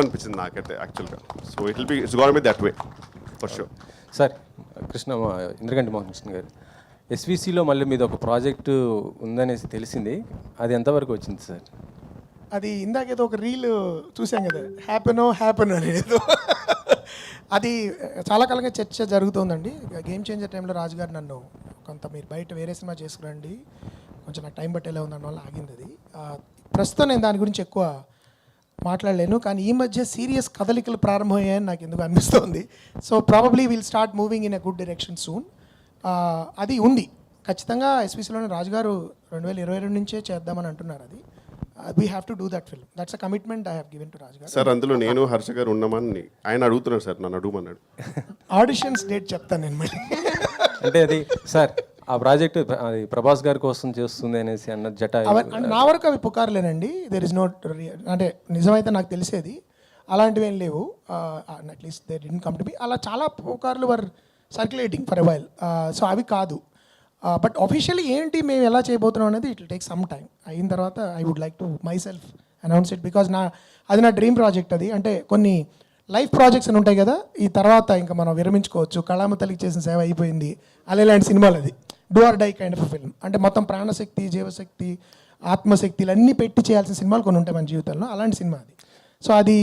అనిపించింది నాకైతే యాక్చువల్గా. So it's gonna be that way for sure. Sir Indraganti Mohan Krishna garu, ఎస్విసిలో మళ్ళీ మీద ఒక ప్రాజెక్టు ఉందనేసి తెలిసింది, అది ఎంతవరకు వచ్చింది సార్? అది ఇందాకేదో ఒక రీల్ చూసాం కదా, హ్యాపెనో అనేది. అది చాలా కాలంగా చర్చ జరుగుతుందండి. గేమ్ చేంజర్ టైంలో రాజు గారు నన్ను కొంత మీరు బయట వేరే సినిమా చేసుకురండి, కొంచెం నాకు టైం పట్టేలా ఉందన్న వల్ల ఆగింది అది. ప్రస్తుతం నేను దాని గురించి ఎక్కువ మాట్లాడలేను, కానీ ఈ మధ్య సీరియస్ కదలికలు ప్రారంభమయ్యాయని నాకు ఎందుకు అనిపిస్తుంది. So probably will start moving in a good direction soon. అది ఉంది ఖచ్చితంగా. ఎస్పీసీలోనే రాజుగారు 2022 నుంచే చేద్దామని అంటున్నారు. అది we have to do that film. That's a commitment I have given to రాజుగారు. సార్ అందులో నేను హర్ష గారు ఉన్నామని ఆయన అడుగుతున్నాడు సార్, నన్ను అడుగుమన్నాడు. ఆడిషన్స్ డేట్ చెప్తాను నేను మళ్ళీ. అంటే అది సార్ ఆ ప్రాజెక్ట్ అది ప్రభాస్ గారి కోసం చేస్తుంది అనేసి అన్న జట నా వరకు అవి పుకార్లేనండి. దెర్ ఇస్ నో, అంటే నిజమైతే నాకు తెలిసేది అలాంటివి ఏం లేవు. At least they didn't come to me. అలా చాలా పుకార్లు were circulating for a while. So అవి కాదు. బట్ ఆఫీషియల్లీ ఏంటి మేము ఎలా చేయబోతున్నాం అనేది it will take some time. అయిన తర్వాత I would like to myself announce it, because అది నా డ్రీమ్ ప్రాజెక్ట్. అది అంటే కొన్ని లైఫ్ ప్రాజెక్ట్స్ అని ఉంటాయి కదా, ఈ తర్వాత ఇంకా మనం విరమించుకోవచ్చు. కళామ తల్లికి చేసిన సేవ అయిపోయింది, అలాంటి సినిమాలు. అది do or die kind of film. అంటే మొత్తం ప్రాణశక్తి, జీవశక్తి, ఆత్మశక్తిలు అన్నీ పెట్టి చేయాల్సిన సినిమాలు కొన్ని ఉంటాయి మన జీవితంలో, అలాంటి సినిమా అది. సో అది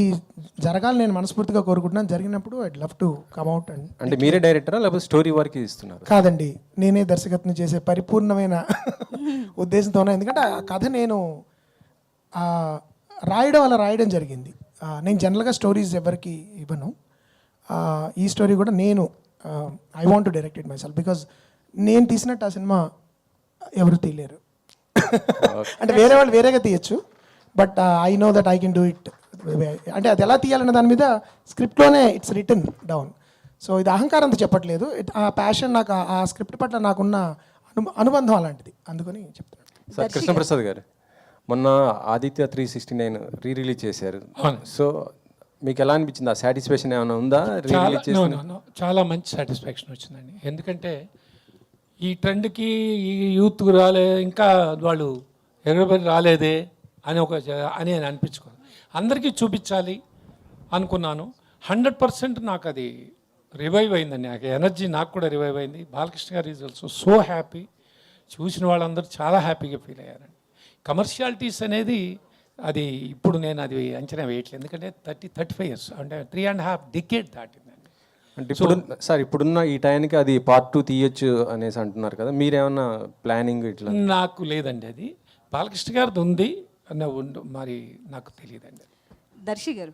జరగాలి నేను మనస్ఫూర్తిగా కోరుకుంటున్నాను. జరిగినప్పుడు I'd love to come out. And అంటే మీరే డైరెక్టరా లేకపోతే స్టోరీ వరకు ఇస్తున్నారు? కాదండి, నేనే దర్శకత్వం చేసే పరిపూర్ణమైన ఉద్దేశంతో ఉన్నా. ఎందుకంటే ఆ కథ నేను రాయడం జరిగింది. నేను జనరల్గా స్టోరీస్ ఎవరికి ఇవ్వను. ఈ స్టోరీ కూడా నేను I want to direct it my self, because నేను తీసినట్టు ఆ సినిమా ఎవరు తీయలేరు. అంటే వేరే వాళ్ళు వేరేగా తీయచ్చు, but I know that I can do it. అంటే అది ఎలా తీయాలన్న దాని మీద స్క్రిప్ట్లోనే ఇట్స్ రిటన్ డౌన్. సో ఇది అహంకారంతో చెప్పట్లేదు. ఆ ప్యాషన్, నాకు ఆ స్క్రిప్ట్ పట్ల నాకున్న అనుబంధం అలాంటిది, అందుకని చెప్తాను. సార్ కృష్ణప్రసాద్ గారు, మొన్న ఆదిత్య 369 రిలీజ్ చేశారు. సో మీకు ఎలా అనిపించింది? ఆ సాటిస్ఫాక్షన్ ఏమైనా ఉందా? రిలీజ్ చేసి చాలా మంచి సాటిస్ఫాక్షన్ వచ్చిందండి. ఎందుకంటే ఈ ట్రెండ్కి ఈ యూత్ ఇంకా వాళ్ళు ఎగరబడి రాలేదే అని అనిపించుకోను. అందరికీ చూపించాలి అనుకున్నాను. 100% నాకు అది రివైవ్ అయిందండి. నాకు ఎనర్జీ నాకు కూడా రివైవ్ అయింది. బాలకృష్ణ గారు ఈజ్ ఆల్సో సో హ్యాపీ. చూసిన వాళ్ళందరూ చాలా హ్యాపీగా ఫీల్ అయ్యారండి. కమర్షియాలిటీస్ అనేది అది ఇప్పుడు నేను అది అంచనా వేయట్లేదు. ఎందుకంటే 35 years అంటే 3.5 decade దాటిందండి. అంటే ఇప్పుడు సార్ ఇప్పుడున్న ఈ టైంకి అది పార్ట్ 2 తీయచ్చు అనేసి అంటున్నారు కదా, మీరేమన్నా ప్లానింగ్ ఇట్లా? నాకు లేదండి, అది బాలకృష్ణ గారిది ఉంది మరి నాకు తెలియదండి. దర్శి గారు,